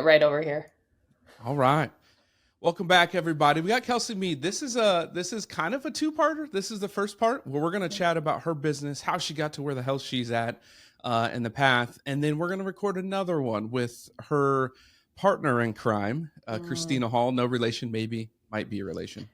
Right over here. All right. Welcome back, everybody. We got Kelsey Mead. This is kind of a two-parter. This is the first part where we're going to chat about her business, how she got to where the hell she's at in the path, and then we're going to record another one with her partner in crime, Mm, Christina Hall. No relation, maybe might be a relation.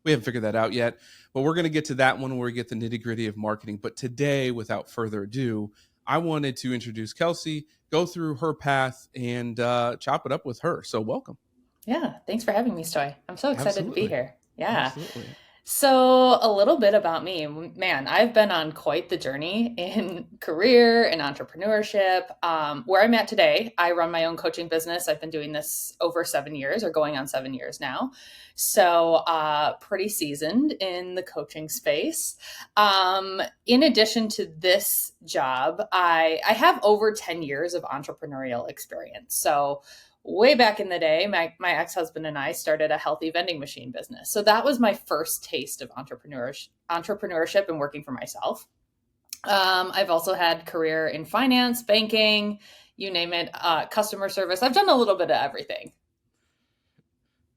We haven't figured that out yet, but we're going to get to that one where we get the nitty-gritty of marketing. But today, without further ado, I wanted to introduce Kelsey, go through her path, and chop it up with her. So, welcome. yeah, thanks for having me, Stoy. I'm so excited to be Absolutely. here. Yeah. Absolutely. So, a little bit about me. Man, I've been on quite the journey in career and entrepreneurship. Where I'm at today, I run my own coaching business. I've been doing this over 7 years or going on 7 years now. So, pretty seasoned in the coaching space. In addition to this job, I have over 10 years of entrepreneurial experience. So, way back in the day, my ex-husband and I started a healthy vending machine business. So that was my first taste of entrepreneurship and working for myself. I've also had career in finance, banking, you name it, customer service. I've done a little bit of everything.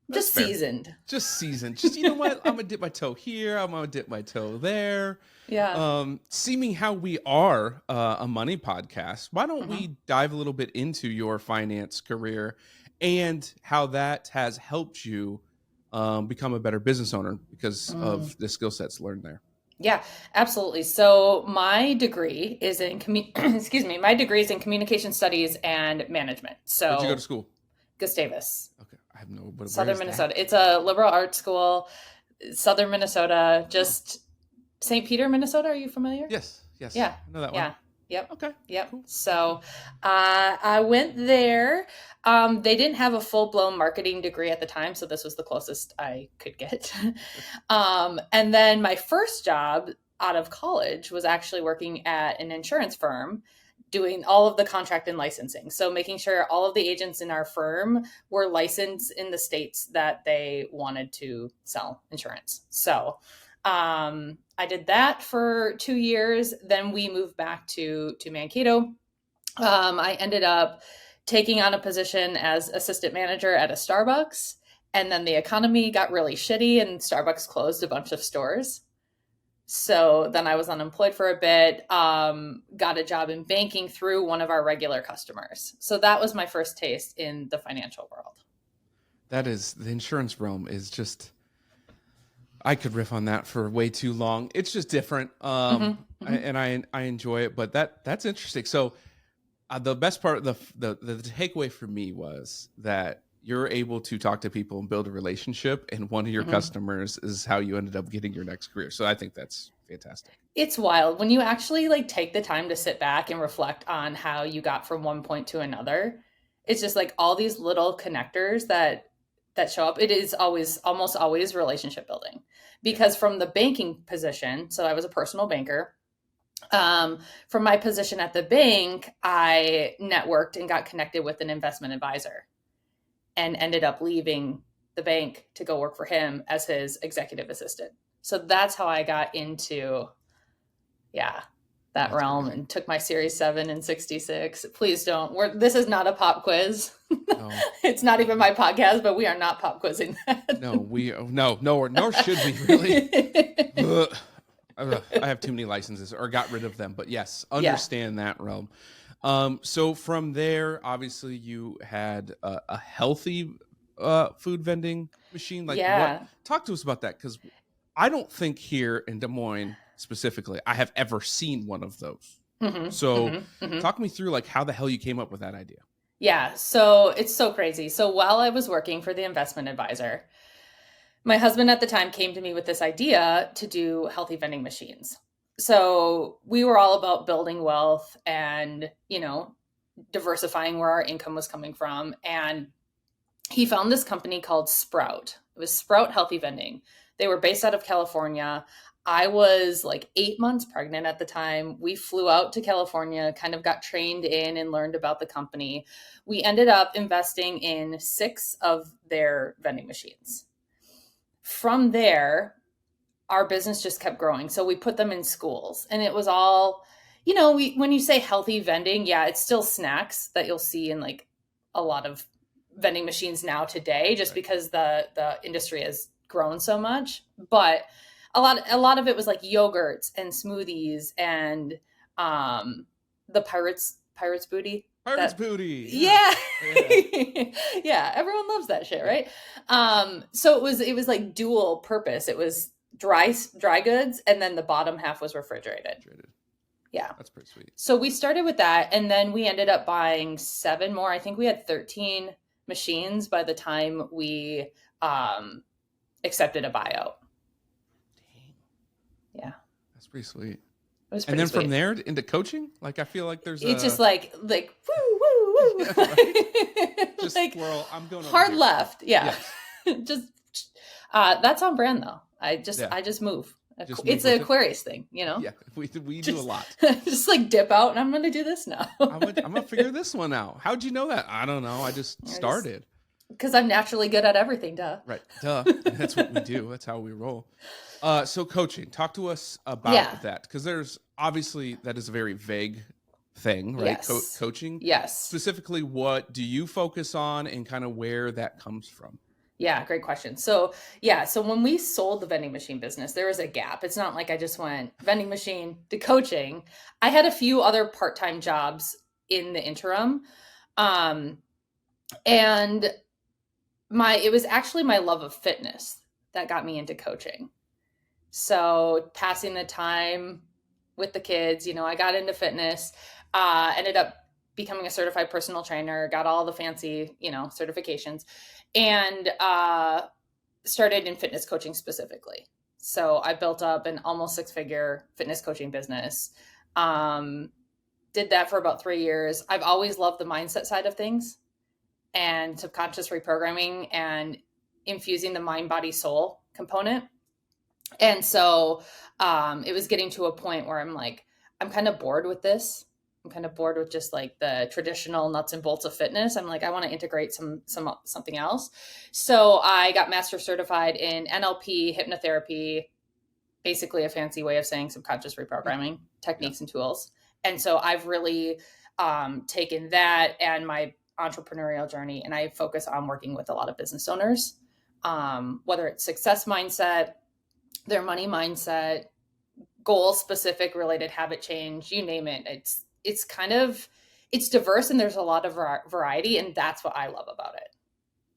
That's Just fair. seasoned. Just seasoned. Just you know what? I'm gonna dip my toe here. I'm gonna dip my toe there. Yeah. Seeming how we are a money podcast, why don't Hmm. we dive a little bit into your finance career and how that has helped you become a better business owner because Mm. of the skill sets learned there? Yeah, absolutely. So my degree is in excuse me, my degree is in communication studies and management. Where'd you go to So school? Gustavus, Okay, I have no, but where Southern is that? Minnesota. It's a liberal arts school, Southern Minnesota, Oh, just St. Peter, Minnesota. Are you familiar? yes, yes, Yeah, I know that one. yeah, yep, Okay, yep. cool. So I went there. They didn't have a full blown marketing degree at the time, so this was the closest I could get. And then my first job out of college was actually working at an insurance firm doing all of the contract and licensing. So making sure all of the agents in our firm were licensed in the states that they wanted to sell insurance. So I did that for 2 years. Then we moved back to Mankato. I ended up taking on a position as assistant manager at a Starbucks, and then the economy got really shitty, and Starbucks closed a bunch of stores. So then I was unemployed for a bit. Got a job in banking through one of our regular customers. So that was my first taste in the financial world. That is the insurance realm is just I could riff on that for way too long. It's just different, Hmm. Hmm. and I enjoy it. But that's interesting. So the best part, the takeaway for me was that you're able to talk to people and build a relationship, and one of your Hmm. customers is how you ended up getting your next career. So I think that's fantastic. It's wild when you actually like take the time to sit back and reflect on how you got from one point to another. It's just like all these little connectors that show up. It is always almost always relationship building. Yeah, Because from the banking position, so I was a personal banker. From my position at the bank, I networked and got connected with an investment advisor and ended up leaving the bank to go work for him as his executive assistant. So that's how I got into, yeah, that that's realm crazy. and took my Series 7 and 66. Please don't. This is not a pop quiz. No, It's not even my podcast, but we are not pop quizzing that. no, we no, nor should we really. Ugh. I have too many licenses or got rid of them, but yes, Yeah. understand that realm. So from there, obviously, you had a healthy food vending machine. Like, what? Yeah. Talk to us about that because I don't think here in Des Moines specifically I have ever seen one of those. Hmm. So, Hmm. Hmm. talk me through like how the hell you came up with that idea. Yeah. So it's so crazy. So while I was working for the investment advisor, my husband at the time came to me with this idea to do healthy vending machines. So we were all about building wealth and, diversifying where our income was coming from. And he found this company called Sprout. It was Sprout Healthy Vending. They were based out of California. I was like 8 months pregnant at the time. We flew out to California, kind of got trained in and learned about the company. We ended up investing in six of their vending machines. From there, our business just kept growing. So we put them in schools, and it was all, when you say healthy vending, yeah, it's still snacks that you'll see in like a lot of vending machines now today, just because the industry has grown so much. But a lot of it was like yogurts and smoothies and the pirates booty. Pirate's That booty. yeah. Yeah. Yeah, everyone loves that shit, Yeah. right? So it was like dual purpose. It was dry goods, and then the bottom half was refrigerated. Yeah. That's pretty sweet. So we started with that, and then we ended up buying 7 more. I think we had 13 machines by the time we accepted a buyout. Dang. Yeah. That's pretty sweet. It was And pretty then sweet. from there into coaching, like I feel like there's It's just like woo woo woo. Yeah, right. Just like squirrel. I'm going over hard here. left. Yeah. Yes. Just that's on brand though. I just move. Just It's move an with it. Aquarius thing, you know. Yeah, we do a lot. Just like dip out, and I'm going to do this now. I'm gonna figure this one out. How'd you know that? I don't know. I just started. Because I'm naturally good at everything, duh. Right. Duh. That's what we do. That's how we roll. So coaching, talk to us about that. Because there's obviously that is a very vague thing, right? Yes. Coaching. Yes. Specifically, what do you focus on and kind of where that comes from? Yeah, great question. So when we sold the vending machine business, there was a gap. It's not like I just went vending machine to coaching. I had a few other part-time jobs in the interim. And it was actually my love of fitness that got me into coaching. So passing the time with the kids, I got into fitness, ended up becoming a certified personal trainer, got all the fancy, certifications, and started in fitness coaching specifically. So I built up an almost 6-figure fitness coaching business. Did that for about 3 years. I've always loved the mindset side of things and subconscious reprogramming and infusing the mind, body, soul component. And so it was getting to a point where I'm like, I'm kind of bored with this. I'm kind of bored with just like the traditional nuts and bolts of fitness. I'm like, I want to integrate something else. So I got master certified in NLP, hypnotherapy, basically a fancy way of saying subconscious reprogramming techniques and tools. And so I've really taken that and my entrepreneurial journey, and I focus on working with a lot of business owners, whether it's success mindset, their money mindset, goal specific related habit change, you name it. It's diverse, and there's a lot of variety, and that's what I love about it.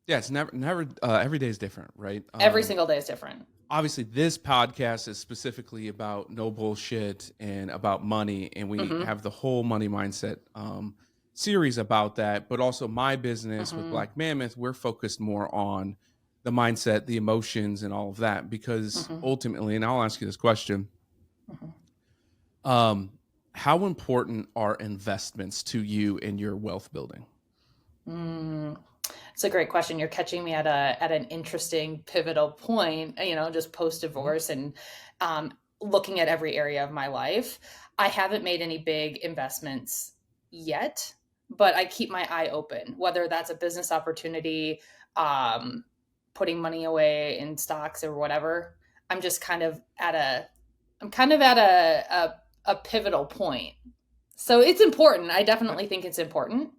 Yeah, it's never every day is different, right? Every single day is different. Obviously, this podcast is specifically about no bullshit and about money, and we have the whole money mindset series about that. But also, my business with Black Mammoth, we're focused more on the mindset, the emotions, and all of that, because ultimately, and I'll ask you this question. How important are investments to you in your wealth building? It's a great question. You're catching me at an interesting pivotal point, just post-divorce and looking at every area of my life. I haven't made any big investments yet, but I keep my eye open, whether that's a business opportunity, putting money away in stocks or whatever. I'm just kind of at a pivotal point. So it's important. I definitely think it's important.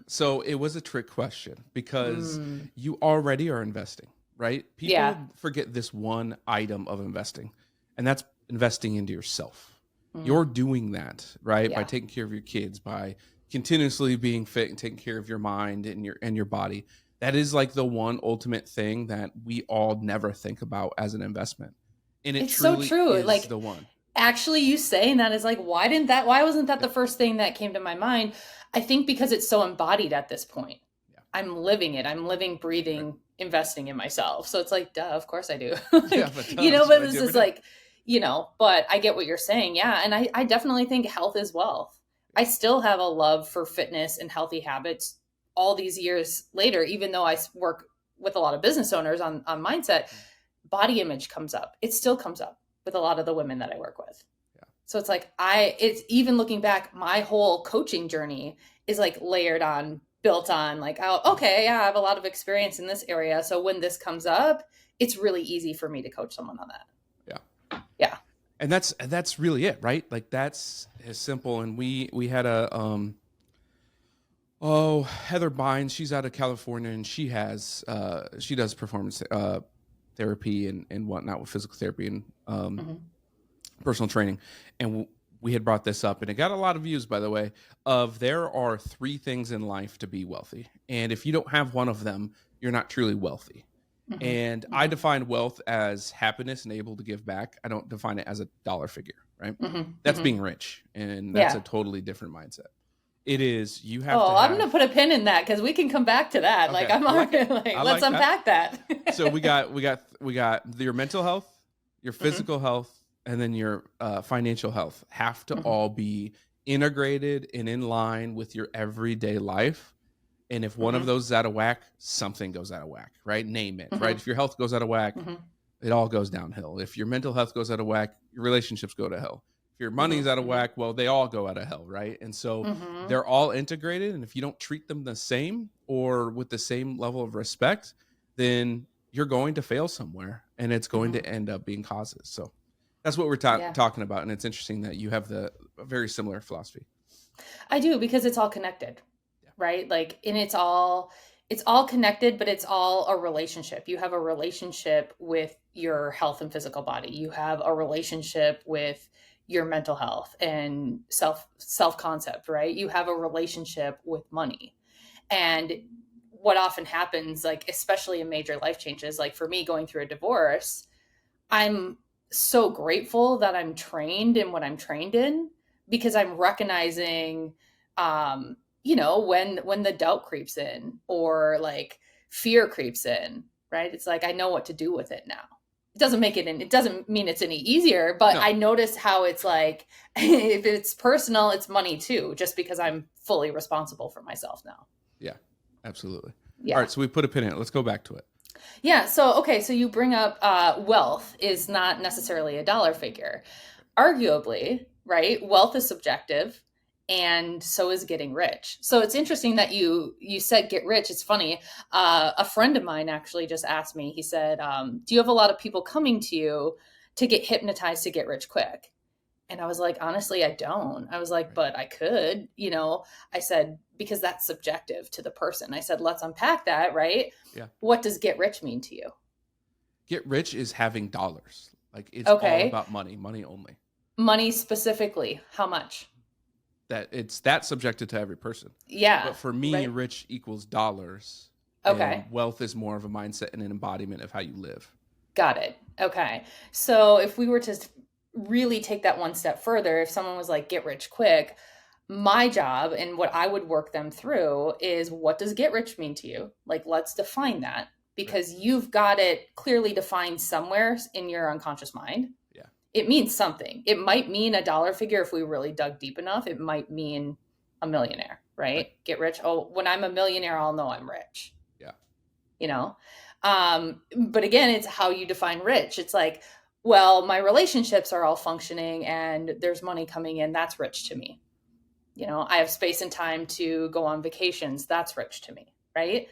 So it was a trick question because you already are investing, right? People forget this one item of investing, and that's investing into yourself. You're doing that, right? By taking care of your kids, by continuously being fit and taking care of your mind and your body. That is like the one ultimate thing that we all never think about as an investment. And it's truly so true. Is like the one. Actually, you saying that is like, why wasn't that the first thing that came to my mind? I think because it's so embodied at this point. Yeah. I'm living it. I'm living, breathing, investing in myself. So it's like, duh, of course I do. But this is like, but I get what you're saying. Yeah. And I definitely think health is wealth. I still have a love for fitness and healthy habits all these years later, even though I work with a lot of business owners on mindset. Body image comes up. It still comes up with a lot of the women that I work with. Yeah. So it's like, it's even looking back, my whole coaching journey is like built on like, oh, okay, yeah, I have a lot of experience in this area. So when this comes up, it's really easy for me to coach someone on that. Yeah. Yeah. And that's really it, right? Like that's as simple. And we had a Oh, Heather Bynes, she's out of California, and she does performance therapy and whatnot with physical therapy and Hmm. personal training. And we had brought this up, and it got a lot of views, by the way. Of there are three things in life to be wealthy, and if you don't have one of them, you're not truly wealthy. Hmm. And I Hmm. define wealth as happiness and able to give back. I don't define it as a dollar figure, right? Hmm. That's Hmm. being rich, and that's a Yeah. totally different mindset. It is you have to Oh, I'm have. gonna put a pin in that because we can come back to that. Like Okay, I'm I like it. already like, I let's like that. unpack that. So we got your mental health, your Hmm. physical health, and then your financial health have to Hmm. all be integrated and in line with your everyday life. And if one of Hmm. those is out of whack, something goes out of whack, right? Name it, right? Hmm. If your health goes out of whack, Hmm. it all goes downhill. If your mental health goes out of whack, your relationships go to hell. If your money's Hmm. out of Hmm. whack, well, they all go out of hell, right? And so Hmm. they're all integrated. And if you don't treat them the same or with the same level of respect, then you're going to fail somewhere and it's going Hmm. to end up being causes. So that's what we're Yeah, talking about. And it's interesting that you have the a very similar philosophy. I do because it's all connected, Yeah. right? Like, and it's all connected, but it's all a relationship. You have a relationship with your health and physical body. You have a relationship with your mental health and self concept, right? You have a relationship with money. And what often happens, like especially in major life changes, like for me going through a divorce, I'm so grateful that I'm trained in what I'm trained in because I'm recognizing when the doubt creeps in or like fear creeps in, right? It's like I know what to do with it now. It doesn't mean it's any easier, but No. I notice how it's like if it's personal, it's money too, just because Yeah. I'm fully responsible for myself now. Yeah. Absolutely. All Yeah. right. So we put a pin in it. Let's go back to it. Yeah. So, okay. So you bring up wealth is not necessarily a dollar figure. Arguably, right? Wealth is subjective, and so is getting rich. So it's interesting that you said get rich. It's funny. A friend of mine actually just asked me. He said, "Do you have a lot of people coming to you to get hypnotized to get rich quick?" And I was like, honestly, I don't. I was like, Right. but I could, I said, because that's subjective to the person. I said, let's unpack that, right? Yeah. What does get rich mean to you? Get rich is having dollars. Like it's all Okay. about money, money only. Money specifically, how much? That it's that subjected to every person. Yeah. But for me, Right. rich equals dollars, and Okay. wealth is more of a mindset and an embodiment of how you live. Got it. Okay. So if we were to really take that one step further, if someone was like, get rich quick, my job and what I would work them through is what does get rich mean to you? Like, let's define that Right. because you've got it clearly defined somewhere in your unconscious mind. Yeah. It means something. It might mean a dollar figure if we really dug deep enough. It might mean a millionaire, Right. right? Get rich. Oh, when I'm a millionaire, I'll know I'm rich, Yeah. you know? But again, it's how you define rich. It's like, well, my relationships are all functioning and there's money coming in. That's rich to me. I have space and time to go on vacations. That's rich to me, right?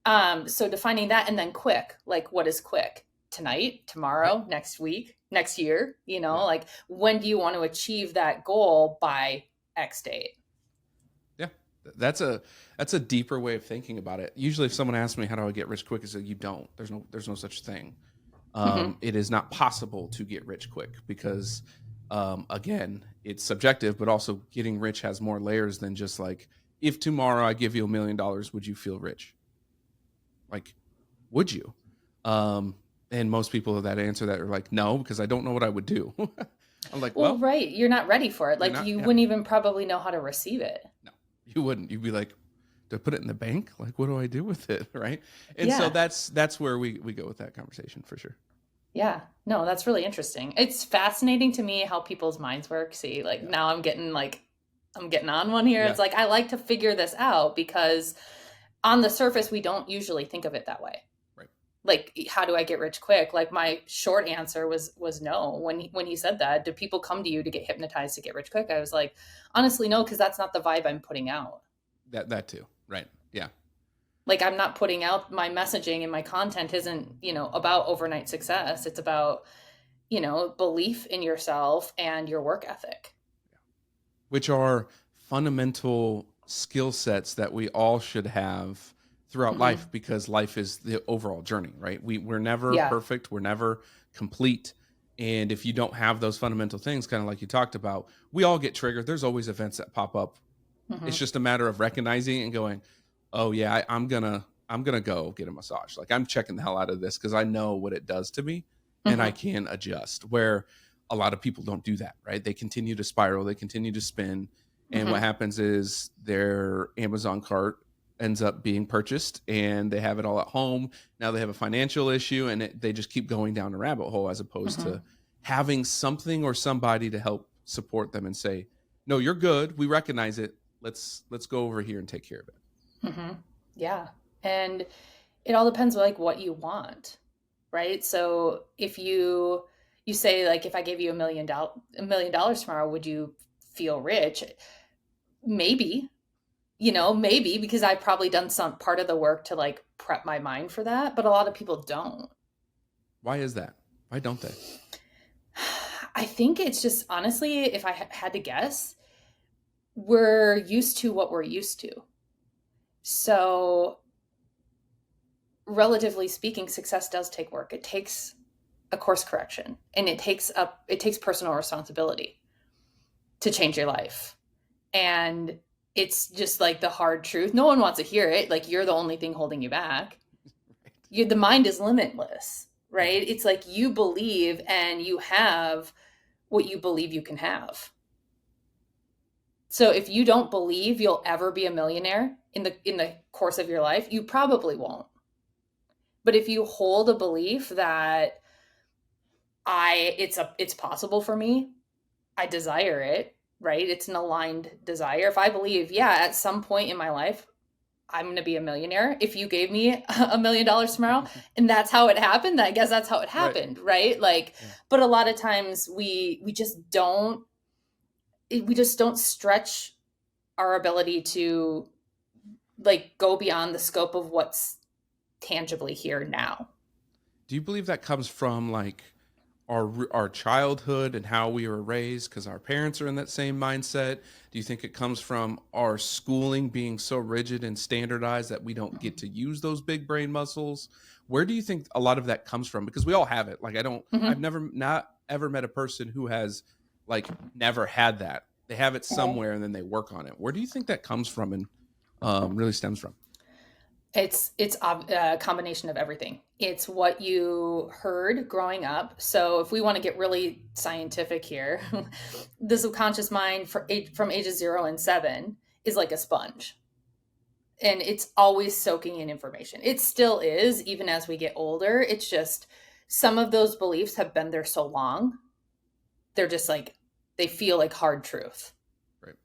Mhm. So defining that and then quick, like what is quick? Tonight, Right. tomorrow, next week, next year, Yeah. like when do you want to achieve that goal by X date? Yeah. That's a deeper way of thinking about it. Usually, if someone asks me how do I get rich quick, I say you don't. There's no such thing. Mm-hmm. It is not possible to get rich quick because, again, it's subjective, but also getting rich has more layers than just like, if tomorrow I give you $1 million, would you feel rich? Like, would you? Um, and most people that answer that are like, no, because I don't know what I would do. I'm like, Well, well, right. You're not ready for it. you're Like not, you yeah, wouldn't even probably know how to receive it. no, you wouldn't. You'd be like, do I put it in the bank? Like, what do I do with it? Right. And so Yeah. that's where we go with that conversation for sure. Yeah. No, that's really interesting. It's fascinating to me how people's minds work. See, like Yeah. now I'm getting on one here. Yeah. It's like I like to figure this out because on the surface we don't usually think of it that way. Right. Like how do I get rich quick? Like my short answer was no. When he said that, do people come to you to get hypnotized to get rich quick? I was like, honestly no, because that's not the vibe I'm putting out. That too. Right. Yeah. Like I'm not putting out my messaging and my content isn't, about overnight success. It's about, belief in yourself and your work ethic. Which are fundamental skill sets that we all should have throughout Mm-hmm. life, because life is the overall journey, right? We're never Yeah. perfect, we're never complete. And if you don't have those fundamental things, kind of like you talked about, we all get triggered. There's always events that pop up. It's Mm-hmm. just a matter of recognizing it and going, oh yeah, I'm gonna go get a massage. Like, I'm checking the hell out of this because I know what it does to me, and I Mm-hmm. can adjust. Where a lot of people don't do that, right? They continue to spiral, they continue to spin, and what Mm-hmm. happens is their Amazon cart ends up being purchased, and they have it all at home. Now they have a financial issue, and they just keep going down a rabbit hole, as opposed Mm-hmm. to having something or somebody to help support them and say, no, you're good, we recognize it, let's go over here and take care of it. Mm-hmm. Yeah. And it all depends like what you want, right? So if you say like if I gave you $1 million tomorrow, would you feel rich? Maybe, maybe because I've probably done some part of the work to like prep my mind for that, but a lot of people don't. Why is that? Why don't they? I think it's just honestly, if I had to guess, we're used to what we're used to. So, relatively speaking, success does take work. It takes a course correction and it takes personal responsibility to change your life. And it's just like the hard truth. No one wants to hear it. Like you're the only thing holding you back. The mind is limitless, right? It's like you believe and you have what you believe you can have. So if you don't believe you'll ever be a millionaire in the course of your life, you probably won't. But if you hold a belief that it's possible for me, I desire it, right? It's an aligned desire. If I believe, yeah, at some point in my life I'm going to be a millionaire. If you gave me $1 million tomorrow and that's how it happened, I guess that's how it Right. happened, right? Like, Yeah. but a lot of times we just don't stretch our ability to like go beyond the scope of what's tangibly here now. Do you believe that comes from like our childhood and how we were raised, because our parents are in that same mindset? Do you think it comes from our schooling being so rigid and standardized that we don't get to use those big brain muscles? Where do you think a lot of that comes from? Because we all have it. Like, I've Mm-hmm. never not ever met a person who has like never had that. They have it Mm-hmm. somewhere and then they work on it. Where do you think that comes from and really stems from? It's a combination of everything. It's what you heard growing up. So if we want to get really scientific here, the subconscious mind from ages 0 and 7 is like a sponge, and it's always soaking in information. It still is, even as we get older. It's just some of those beliefs have been there so long, they're just like they feel like hard truth. Right.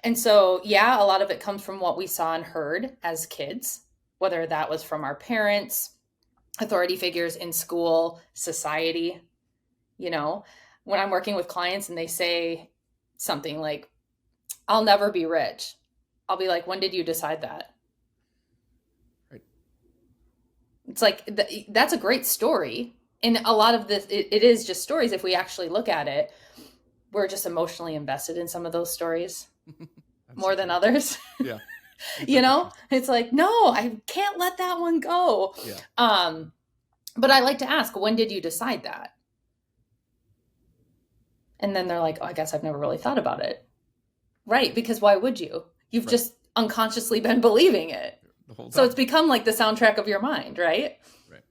And so yeah, a lot of it comes from what we saw and heard as kids, whether that was from our parents, authority figures in school, society. you know when I'm working with clients and they say something like, I'll never be rich, I'll be like, when did you decide that? Right. It's like that's a great story, and a lot of this it is just stories. If we actually look at it, we're just emotionally invested in some of those stories That's more so than true. others. Yeah. That's so true. It's like, no, I can't let that one go. Yeah. But I like to ask, when did you decide that? And then they're like, oh, I guess I've never really thought about it. Right, because why would you? You've Right. just unconsciously been believing it. The whole So time. it's become like the soundtrack of your mind, right? Right.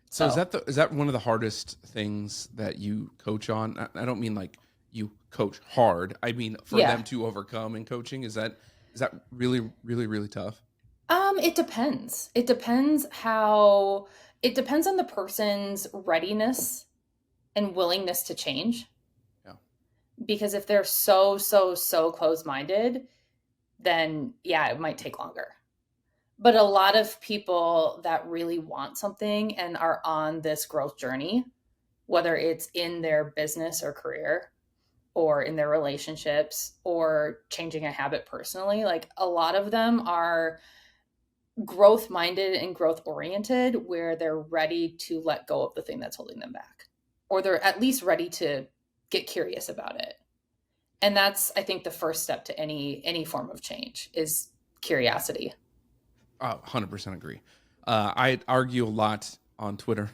So So is that one of the hardest things that you coach on? I don't mean like you coach hard. I mean for yeah. them to overcome in coaching. Is that really really really tough? It depends. It depends on the person's readiness and willingness to change. Yeah. Because if they're so closed-minded, then yeah, it might take longer. But a lot of people that really want something and are on this growth journey, whether it's in their business or career or in their relationships or changing a habit personally, like a lot of them are growth minded and growth oriented, where they're ready to let go of the thing that's holding them back, or they're at least ready to get curious about it. And that's, I think, the first step to any form of change is curiosity. 100% agree. I argue a lot on Twitter,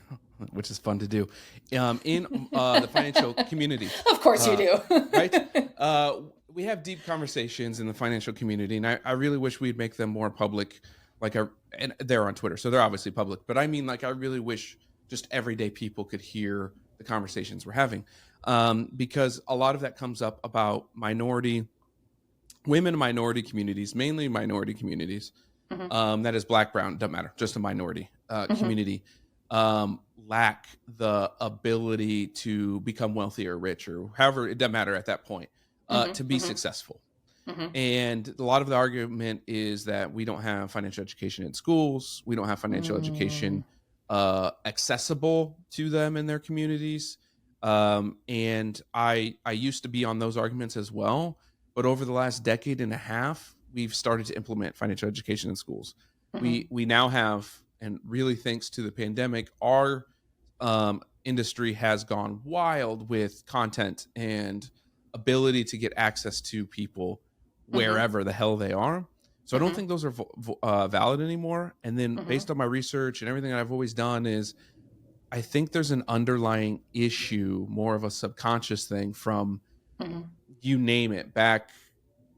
which is fun to do, in the financial community. Of course you do. Right? We have deep conversations in the financial community, and I really wish we'd make them more public. And they're on Twitter, so they're obviously public. But I mean, I really wish just everyday people could hear the conversations we're having, because a lot of that comes up about women and minority communities, mainly minority communities. Mm-hmm. That is black, brown, doesn't matter, just a minority Mm-hmm. community, lack the ability to become wealthy or rich, or however, it doesn't matter at that point, Mm-hmm. to be Mm-hmm. successful. Mm-hmm. And a lot of the argument is that we don't have financial education in schools. We don't have financial education accessible to them in their communities. And I used to be on those arguments as well. But over the last decade and a half, we've started to implement financial education in schools. Mm-hmm. We now have, and really thanks to the pandemic, our industry has gone wild with content and ability to get access to people wherever the hell they are. So I don't think those are valid anymore. And then based on my research and everything that I've always done is, I think there's an underlying issue, more of a subconscious thing from, you name it, back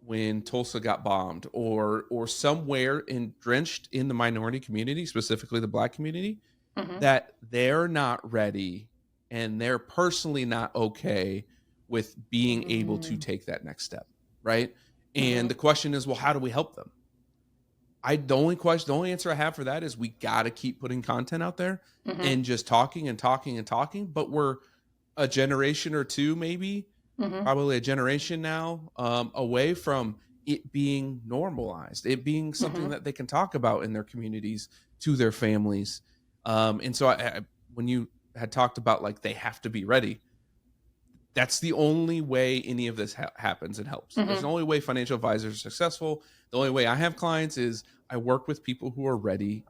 when Tulsa got bombed, or somewhere drenched in the minority community, specifically the black community, that they're not ready and they're personally not okay with being able to take that next step, right? And the question is, well, how do we help them? The only answer I have for that is we got to keep putting content out there and just talking and talking and talking. But we're a generation or two, maybe, probably a generation now, away from it being normalized, it being something that they can talk about in their communities to their families. And so when you had talked about they have to be ready, that's the only way any of this happens and helps. There's the only way financial advisors are successful. The only way I have clients is I work with people who are ready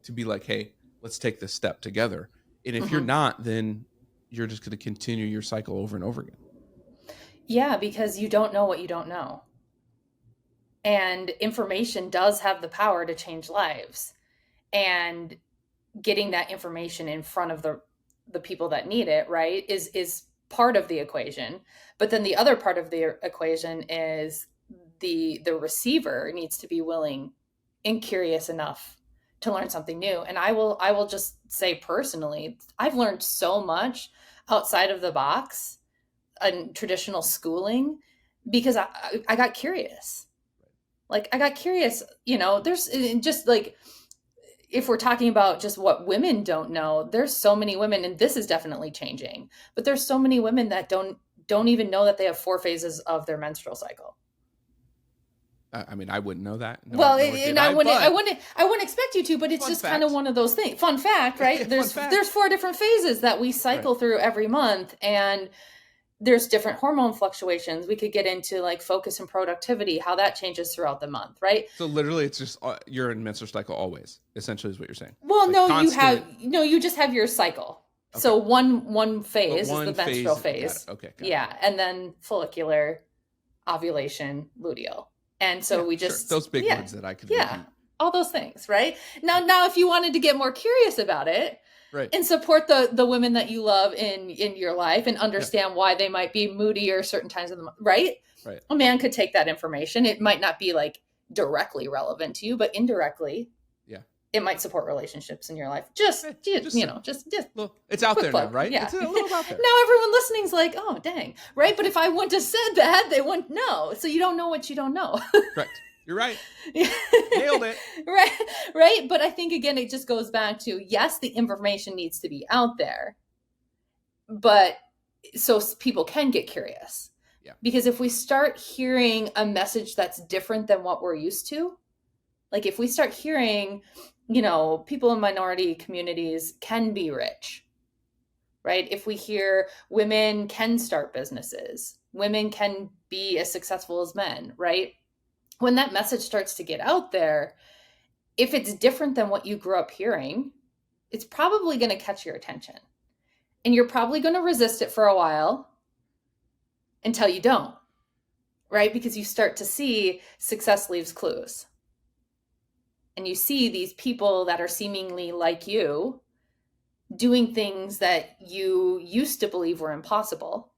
to be like, hey, let's take this step together. And if you're not, then you're just going to continue your cycle over and over again. Yeah, because you don't know what you don't know. And information does have the power to change lives. And getting that information in front of the people that need it, right, is part of the equation. But then the other part of the equation is the receiver needs to be willing and curious enough to learn something new. And I will just say personally, I've learned so much outside of the box in traditional schooling because I got curious. I got curious, there's just if we're talking about just what women don't know, there's so many women, and this is definitely changing, but there's so many women that don't even know that they have 4 phases of their menstrual cycle. I mean, I wouldn't know that. I wouldn't expect you to, but it's just kind of one of those things. Fun fact, right? There's 4 different phases that we cycle through every month, and there's different hormone fluctuations. We could get into focus and productivity, how that changes throughout the month, right? So literally it's just you're in menstrual cycle always, essentially is what you're saying. Well, you just have your cycle. Okay. So one phase is the menstrual phase. Okay. Yeah. And then follicular, ovulation, luteal. And so we just those big words that I could repeat. All those things, right? Now if you wanted to get more curious about it, right, and support the women that you love in your life and understand why they might be moody or certain times of the month, right? Right. A man could take that information. It might not be directly relevant to you, but indirectly, it might support relationships in your life. Just it's out there now, right? Yeah. It's a little out there. Now everyone listening's like, oh, dang, right? But if I wouldn't have said that, they wouldn't know. So you don't know what you don't know. Correct. You're right. Nailed it. Right. But I think, again, it just goes back to, yes, the information needs to be out there, but so people can get curious. Yeah. Because if we start hearing a message that's different than what we're used to, if we start hearing, people in minority communities can be rich, right? If we hear women can start businesses, women can be as successful as men, right? When that message starts to get out there, if it's different than what you grew up hearing, it's probably going to catch your attention. And you're probably going to resist it for a while until you don't. right? Because you start to see success leaves clues. And you see these people that are seemingly like you doing things that you used to believe were impossible,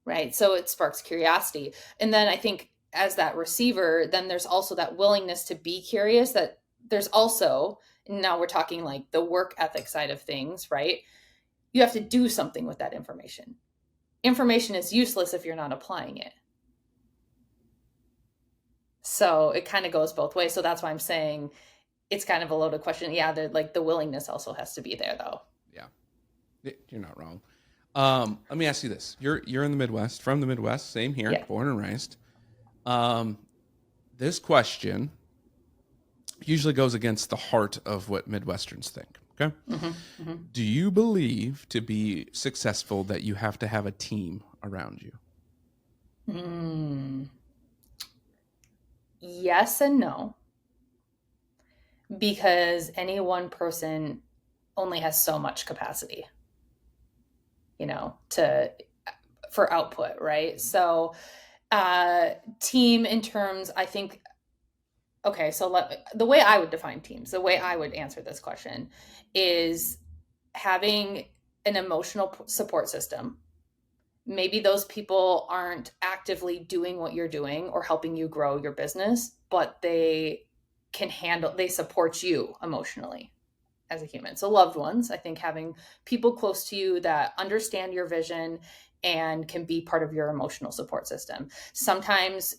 right? So it sparks curiosity. And then I think as that receiver, then there's also that willingness to be curious, that there's also, now we're talking like the work ethic side of things, right? You have to do something with that information. Information is useless if you're not applying it. So it kind of goes both ways. So that's why I'm saying it's kind of a loaded question. Yeah, like the willingness also has to be there, though. Yeah, you're not wrong. Let me ask you this: you're in the Midwest, from the Midwest, same here, Yeah. born and raised. This question usually goes against the heart of what Midwesterns think. Okay, do you believe to be successful that you have to have a team around you? Yes and no, because any one person only has so much capacity, to for output, right? So team in terms, I think, okay, so the way I would define teams, the way I would answer this question is having an emotional support system. Maybe those people aren't actively doing what you're doing or helping you grow your business, but they support you emotionally as a human. So loved ones, I think having people close to you that understand your vision and can be part of your emotional support system. Sometimes,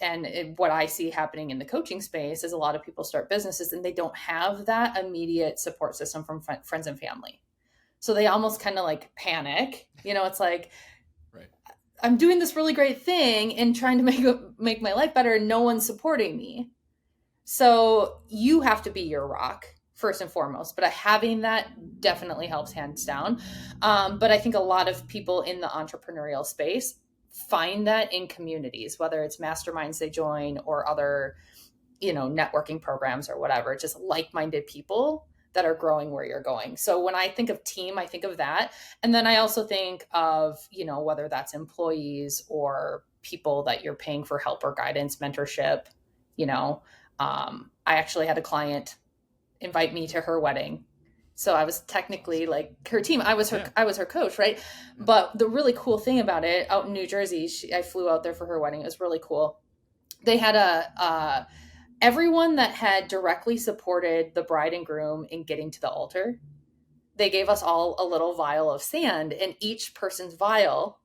what I see happening in the coaching space is a lot of people start businesses and they don't have that immediate support system from friends and family. So they almost kind of like panic. It's like, Right. I'm doing this really great thing and trying to make my life better, and no one's supporting me. So you have to be your rock first and foremost, but having that definitely helps, hands down. But I think a lot of people in the entrepreneurial space find that in communities, whether it's masterminds they join or other, networking programs or whatever, just like-minded people that are growing where you're going. So when I think of team, I think of that. And then I also think of, whether that's employees or people that you're paying for help or guidance, mentorship. I actually had a client invite me to her wedding. So I was technically like her team. I was her coach, right? But the really cool thing about it, out in New Jersey, I flew out there for her wedding. It was really cool. They had everyone that had directly supported the bride and groom in getting to the altar. They gave us all a little vial of sand, and each person's vial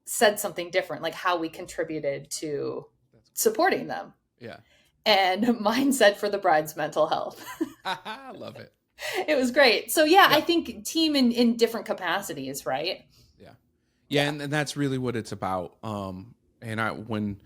said something different, like how we contributed to supporting them. Yeah. And mine said for the bride's mental health. I love it. It was great. So yeah, I think team in different capacities, right? Yeah. And that's really what it's about. When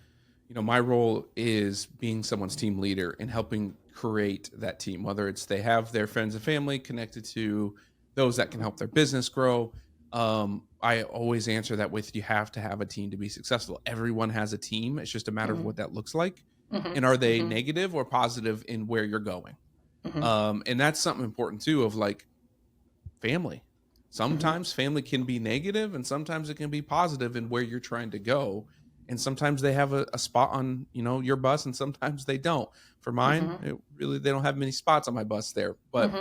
my role is being someone's team leader and helping create that team, whether it's they have their friends and family connected to those that can help their business grow. I always answer that with, you have to have a team to be successful. Everyone has a team. It's just a matter of what that looks like. And are they negative or positive in where you're going? And that's something important too, of like family. Sometimes family can be negative and sometimes it can be positive in where you're trying to go. And sometimes they have a spot on, your bus, and sometimes they don't. For mine, they don't have many spots on my bus there. But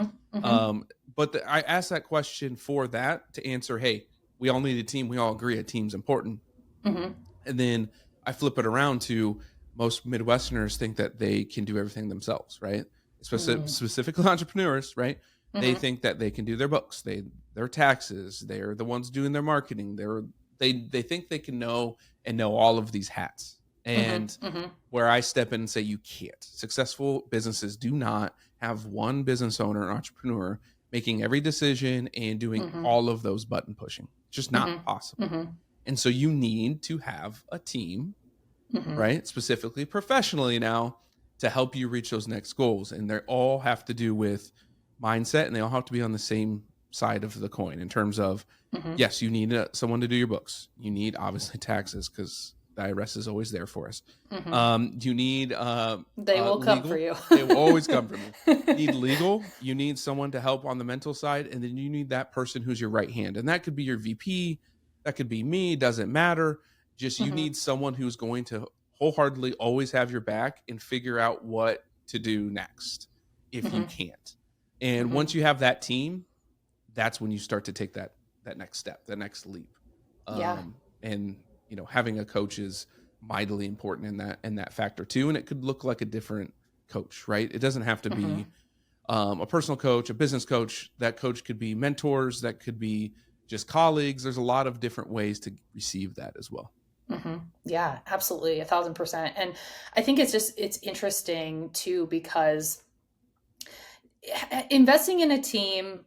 I asked that question for that to answer, hey, we all need a team. We all agree a team's important. And then I flip it around to, most Midwesterners think that they can do everything themselves, right? Specifically entrepreneurs, right? They think that they can do their books, their taxes, they're the ones doing their marketing. They think they can know all of these hats. And where I step in and say, you can't. Successful businesses do not have one business owner or entrepreneur making every decision and doing all of those button pushing. It's just not possible. And so you need to have a team, right? Specifically professionally now, to help you reach those next goals. And they all have to do with mindset, and they all have to be on the same side of the coin in terms of, yes, you need someone to do your books. You need obviously taxes, because the IRS is always there for us. You need they will come for you. They will always come for me. You need legal. You need someone to help on the mental side, and then you need that person who's your right hand, and that could be your VP, that could be me, doesn't matter. Just you need someone who's going to wholeheartedly always have your back and figure out what to do next if you Mm-hmm. can't. And Mm-hmm. once you have that team, that's when you start to take that next step, that next leap. Yeah. And having a coach is mightily important in that factor too. And it could look like a different coach, right? It doesn't have to Mm-hmm. be a personal coach, a business coach. That coach could be mentors, that could be just colleagues. There's a lot of different ways to receive that as well. Mm-hmm. Yeah, absolutely. 1,000%. And I think it's interesting too, because investing in a team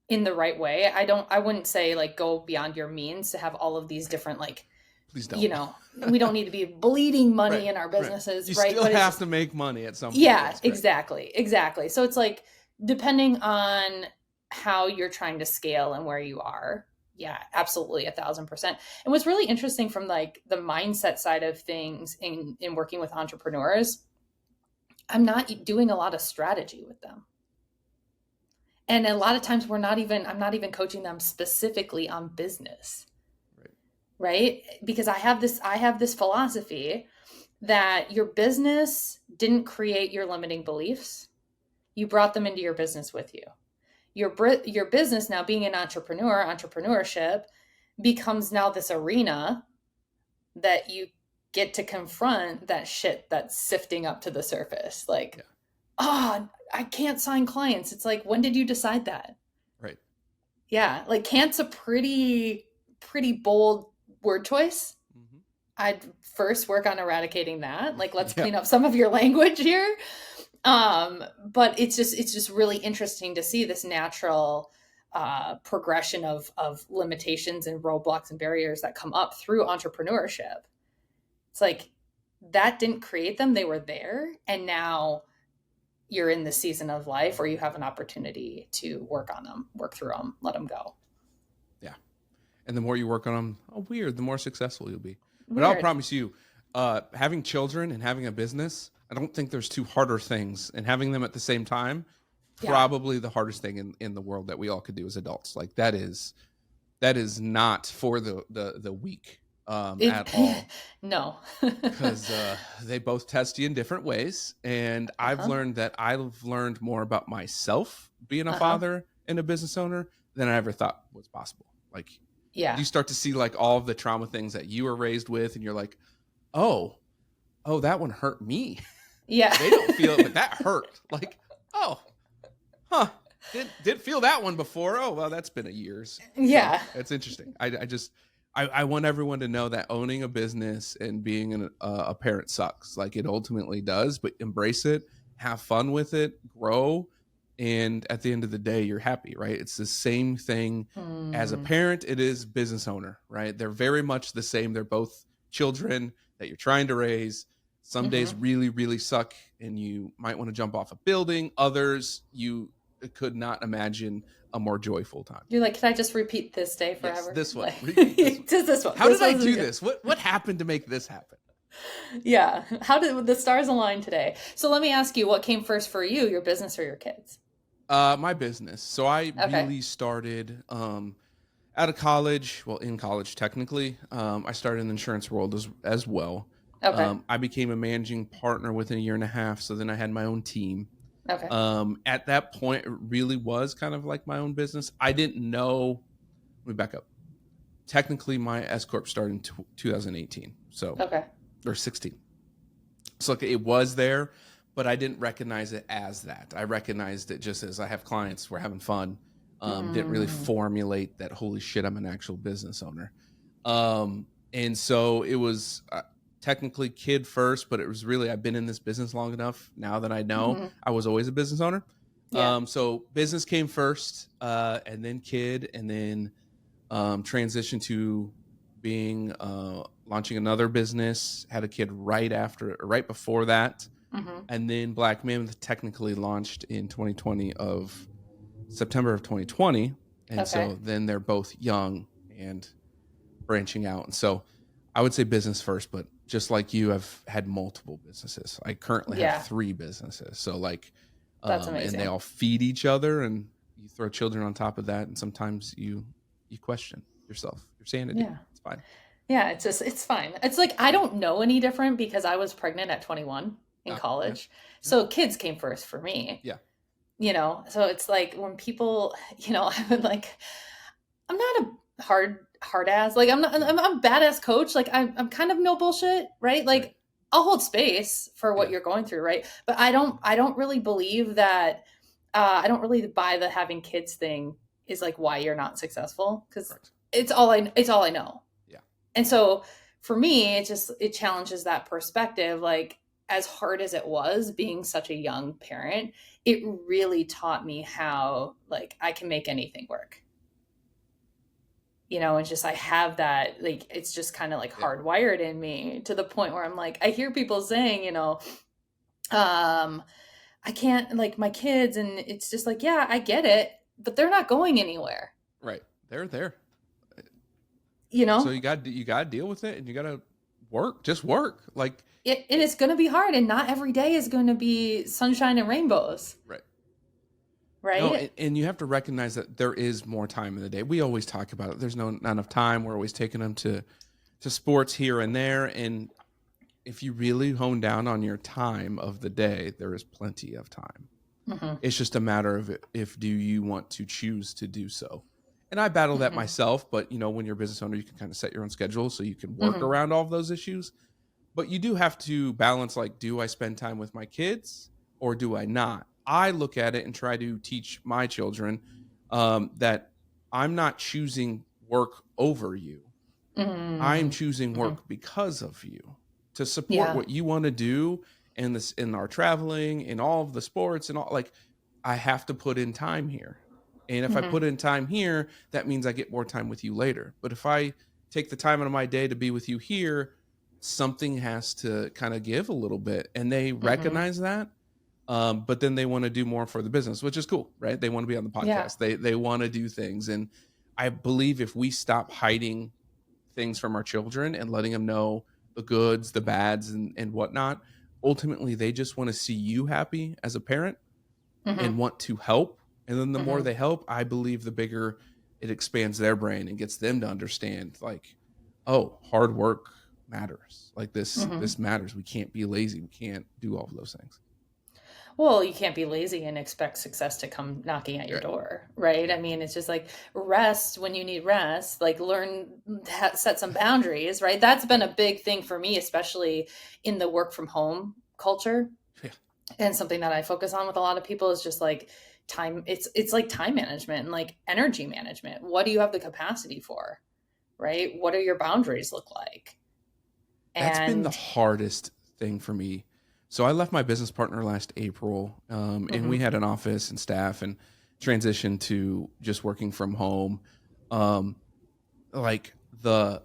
in the right way, I wouldn't say like go beyond your means to have all of these different, like, Please don't. we don't need to be bleeding money Right, in our right. businesses, You right? still But it's have just, to make money at some point. yeah, Yes, correct. exactly. So it's like, depending on how you're trying to scale and where you are. Yeah, absolutely, 1,000%. And what's really interesting from like the mindset side of things in working with entrepreneurs, I'm not doing a lot of strategy with them. And a lot of times I'm not even coaching them specifically on business, Right. right? Because I have this philosophy that your business didn't create your limiting beliefs. You brought them into your business with you. Your business, now being an entrepreneurship, becomes now this arena that you get to confront that shit that's sifting up to the surface. Like, Yeah. oh, I can't sign clients. It's like, when did you decide that? Right. Yeah, like can't's a pretty bold word choice. Mm-hmm. I'd first work on eradicating that. Like, let's Yeah. clean up some of your language here. But it's just really interesting to see this natural progression of limitations and roadblocks and barriers that come up through entrepreneurship. It's like, that didn't create them; they were there, and now you're in the season of life where you have an opportunity to work on them, work through them, let them go. Yeah. And the more you work on them, the more successful you'll be. But I'll Weird. promise you, having children and having a business, I don't think there's two harder things. And having them at the same time, Yeah. probably the hardest thing in the world that we all could do as adults. Like that is not for the weak at all. No. Because they both test you in different ways. And I've Uh-huh. learned more about myself being a Uh-huh. father and a business owner than I ever thought was possible. Like Yeah. you start to see like all of the trauma things that you were raised with, and you're like, oh, that one hurt me. Yeah. They don't feel it, but that hurt. Like, oh, huh. Did feel that one before. Oh, well, that's been a years. So Yeah. it's interesting. I want everyone to know that owning a business and being a parent sucks. Like it ultimately does, but embrace it, have fun with it, grow. And at the end of the day, you're happy, right? It's the same thing as a Mm. parent. It is business owner, right? They're very much the same. They're both children that you're trying to raise. Some days Mm-hmm. really, really suck and you might want to jump off a building. Others, you could not imagine a more joyful time. You're like, can I just repeat this day Yes, forever? this one. Like, Repeat this one. just this one. How This did I was do good. this? What happened to make this happen? Yeah. How did the stars align today? So let me ask you, what came first for you, your business or your kids? My business. So I Okay. really started out of college. Well, in college technically. I started in the insurance world as well. Okay. I became a managing partner within a year and a half. So then I had my own team. Okay. At that point, it really was kind of like my own business. I didn't know. Let me back up. Technically, my S corp started in 2018. So Okay. or 16. So like, it was there, but I didn't recognize it as that. I recognized it just as I have clients, we're having fun. Didn't really Mm. formulate that, holy shit, I'm an actual business owner. And so it was technically kid first, but it was really, I've been in this business long enough now that I know Mm-hmm. I was always a business owner. Yeah. So business came first, and then kid, and then transitioned to being launching another business. Had a kid right before that, Mm-hmm. and then Black Mammoth technically launched in 2020 of September of 2020, and Okay. so then they're both young and branching out. And so I would say business first, but just like you, I've had multiple businesses. I currently Yeah. have 3 businesses. So like, That's and they amazing. all feed each other, and you throw children on top of that, and sometimes you question yourself, your sanity. Yeah. It's fine. Yeah, it's fine. It's like I don't know any different because I was pregnant at 21 in Yeah, college. yeah, So kids came first for me, yeah. So it's like when people, I would like I'm not a hard ass. Like No, I'm a badass coach. Like I'm kind of no bullshit, right? right. Like I'll hold space for what Yeah, you're going through, right? But I don't really believe that I don't really buy the having kids thing is like why you're not successful because correct. it's all I know. Yeah, And so for me, it challenges that perspective. Like as hard as it was being such a young parent, it really taught me how like I can make anything work. And just I have that like it's just kind of like yeah. hardwired in me to the point where I'm like I hear people saying, um I can't like my kids and it's just like yeah, I get it, but they're not going anywhere, Right. They're there. you So know? you got to deal with it, and you got to work. Just work. Like, And it's going to be hard and not every day is going to be sunshine and rainbows, right. No, right? and you have to recognize that there is more time in the day. We always talk about it. There's not enough time. We're always taking them to sports here and there, and if you really hone down on your time of the day, there is plenty of time. Mhm. It's just a matter of if do you want to choose to do so. And I battle that Mhm. myself, but when you're a business owner, you can kind of set your own schedule so you can work Mhm. around all of those issues. But you do have to balance, like, do I spend time with my kids or do I not? I look at it and try to teach my children that I'm not choosing work over you. I'm Mhm. choosing Mhm. work because of you to support Yeah. what you want to do in our traveling, in all of the sports and all. Like, I have to put in time here. And if I Mhm. put in time here, that means I get more time with you later. But if I take the time out of my day to be with you here, something has to kind of give a little bit. And they Mhm. recognize that. But then they want to do more for the business, which is cool, right? They want to be on the Yeah. podcast. They want to do things. And I believe if we stop hiding things from our children and letting them know the goods, the bads, and whatnot. Ultimately, they just want to see you happy as a parent and Mhm. want to help. And then the more Mhm. they help, I believe the bigger it expands their brain and gets them to understand, like, oh, hard work matters. Like, this Mhm. matters. We can't be lazy. We can't do all of those things. Well, you can't be lazy and expect success to come knocking at your Right. door, right? Yeah. I mean, it's just like rest when you need rest, like learn, set some boundaries, right? That's been Right. a big thing for me, especially in the work from home culture. Yeah. And something that I focus on with a lot of people is just like time. It's like time management and like energy management. What do you have the capacity for, right? What do your boundaries look like? That's been the And hardest thing for me. So I left my business partner last April, and we mhm, had an office and staff, and transitioned to just working from home. Um, like the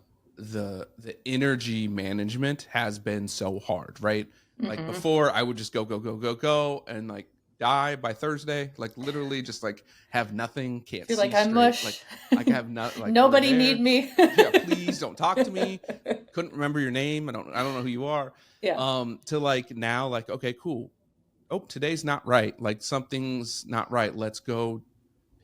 energy management has been so hard, right? Like mhm. before, I would just go go go go go, and like die by Thursday, like literally just like have nothing, can't Feel see like I'm straight, like mush. I can have not like we're Nobody need there. me. Yeah, please don't talk to me. Couldn't remember your name. I don't know who you are. Yeah. To like now, like, okay, cool. Oh, today's not right. Like something's not right. Let's go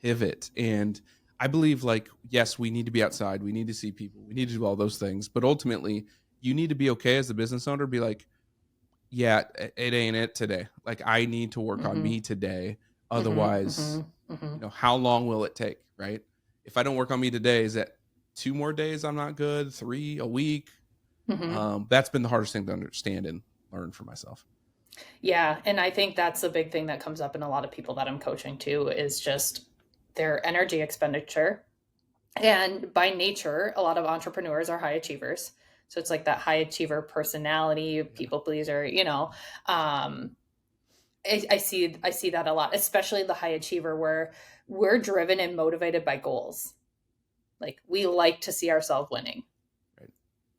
pivot. And I believe, like, yes, we need to be outside. We need to see people. We need to do all those things. But ultimately, you need to be okay as a business owner. Be like, yeah, it ain't it today. Like, I need to work on Mhm. me today. Mhm. Otherwise, Mhm. Mhm. how long will it take? Right? If I don't work on me today, is that 2 more days I'm not good? 3 a week? Mhm. That's been the hardest thing to understand and learn for myself. Yeah, and I think that's the big thing that comes up in a lot of people that I'm coaching too is just their energy expenditure. And by nature, a lot of entrepreneurs are high achievers. So it's like that high achiever personality, Yeah. people pleaser. Um, I see that a lot, especially the high achiever where we're driven and motivated by goals. Like we like to see ourselves winning, Right.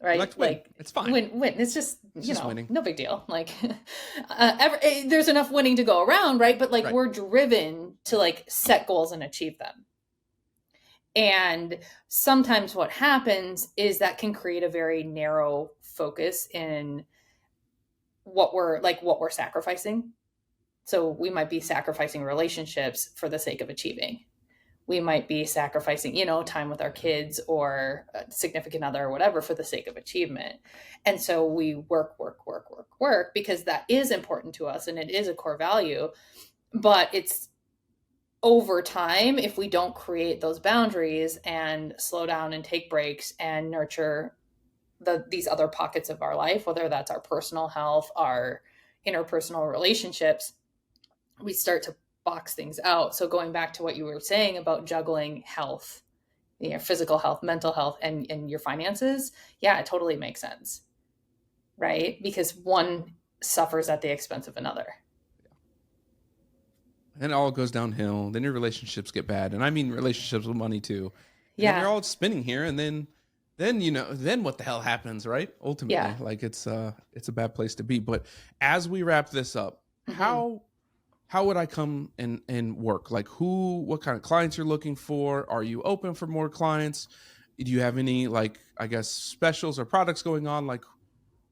We like right? to win. Like It's fine. win. It's just It's just winning. no big deal. Like there's enough winning to go around, right? But like Right. we're driven to Right. like set goals and achieve them. And sometimes what happens is that can create a very narrow focus in what we're sacrificing. So we might be sacrificing relationships for the sake of achieving, we might be sacrificing, time with our kids or a significant other or whatever for the sake of achievement. And so we work because that is important to us and it is a core value. But it's over time, if we don't create those boundaries and slow down and take breaks and nurture these other pockets of our life, whether that's our personal health, our interpersonal relationships, we start to box things out. So going back to what you were saying about juggling health, physical health, mental health, and your finances, yeah, it totally makes sense, right? Because one suffers at the expense of another. And it all goes downhill. Then your relationships get bad. And I mean relationships with money too. And then you're all spinning here. And then what the hell happens, right? Ultimately, like it's a bad place to be. But as we wrap this up, how would I come and work? Like what kind of clients you're looking for? Are you open for more clients? Do you have any, like, I guess, specials or products going on? Like,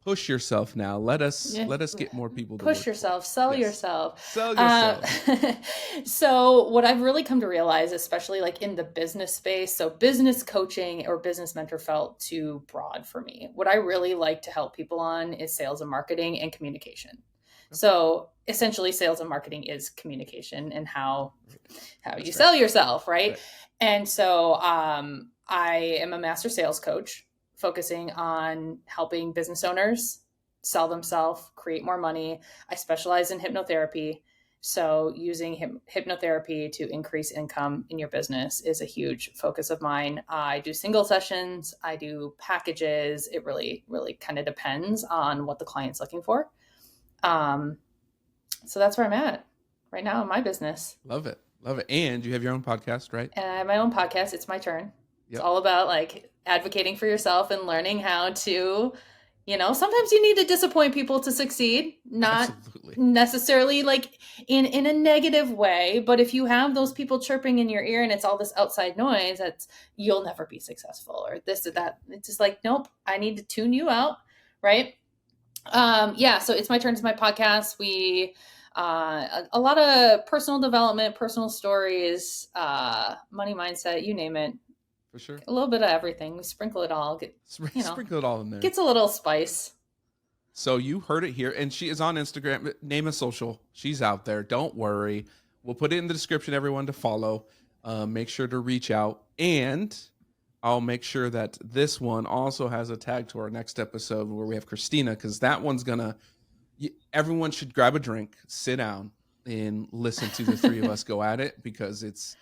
push yourself now. Let us get more people to push yourself, sell yourself. So what I've really come to realize, especially like in the business space, so business coaching or business mentor felt too broad for me. What I really like to help people on is sales and marketing and communication. Okay. So essentially sales and marketing is communication and how you sell yourself, right? And so I am a master sales coach, focusing on helping business owners sell themselves, create more money. I specialize in hypnotherapy. So using hypnotherapy to increase income in your business is a huge focus of mine. I do single sessions. I do packages. It really, really kind of depends on what the client's looking for. So that's where I'm at right now in my business. Love it. Love it. And you have your own podcast, right? And I have my own podcast. It's My Turn. Yep. It's all about like advocating for yourself and learning how to, sometimes you need to disappoint people to succeed, not necessarily like in a negative way. But if you have those people chirping in your ear and it's all this outside noise, you'll never be successful or this or that. It's just like, nope, I need to tune you out. Right. So It's My Turn is my podcast. We, a lot of personal development, personal stories, money mindset, you name it. For sure. A little bit of everything. We sprinkle it all. Sprinkle it all in there. Gets a little spice. So you heard it here. And she is on Instagram. Name a social. She's out there. Don't worry. We'll put it in the description, everyone, to follow. Make sure to reach out. And I'll make sure that this one also has a tag to our next episode where we have Christina, because that one's everyone should grab a drink, sit down, and listen to the three of us go at it, because it's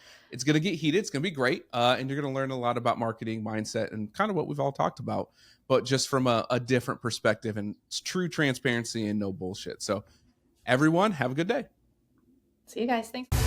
going to get heated. It's going to be great. And you're going to learn a lot about marketing, mindset, and kind of what we've all talked about, but just from a different perspective, and it's true transparency and no bullshit. So everyone, have a good day. See you guys. Thanks.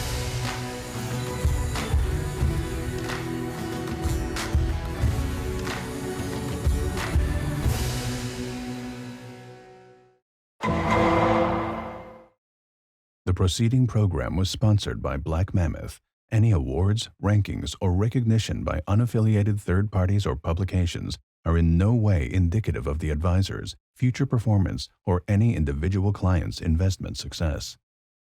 The preceding program was sponsored by Black Mammoth. Any awards, rankings, or recognition by unaffiliated third parties or publications are in no way indicative of the advisor's future performance or any individual client's investment success.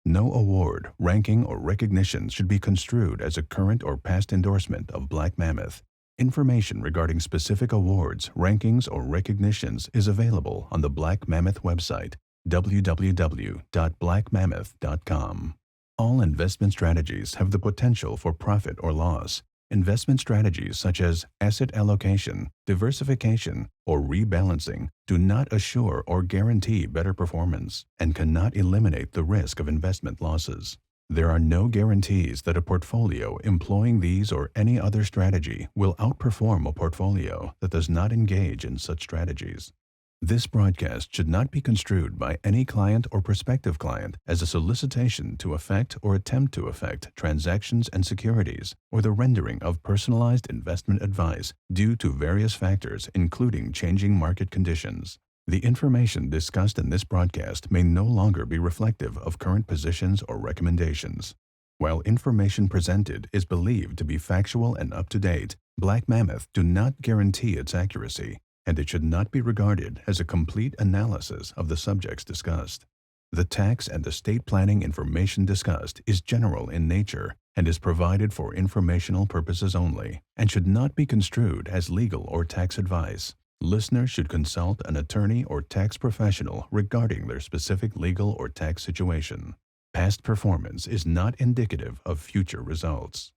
No award, ranking, or recognition should be construed as a current or past endorsement of Black Mammoth. Information regarding specific awards, rankings, or recognitions is available on the Black Mammoth website, www.blackmammoth.com. All investment strategies have the potential for profit or loss. Investment strategies such as asset allocation, diversification, or rebalancing do not assure or guarantee better performance and cannot eliminate the risk of investment losses. There are no guarantees that a portfolio employing these or any other strategy will outperform a portfolio that does not engage in such strategies. This broadcast should not be construed by any client or prospective client as a solicitation to effect or attempt to effect transactions and securities, or the rendering of personalized investment advice due to various factors, including changing market conditions. The information discussed in this broadcast may no longer be reflective of current positions or recommendations. While information presented is believed to be factual and up-to-date, Black Mammoth do not guarantee its accuracy, and it should not be regarded as a complete analysis of the subjects discussed. The tax and estate planning information discussed is general in nature and is provided for informational purposes only and should not be construed as legal or tax advice. Listeners should consult an attorney or tax professional regarding their specific legal or tax situation. Past performance is not indicative of future results.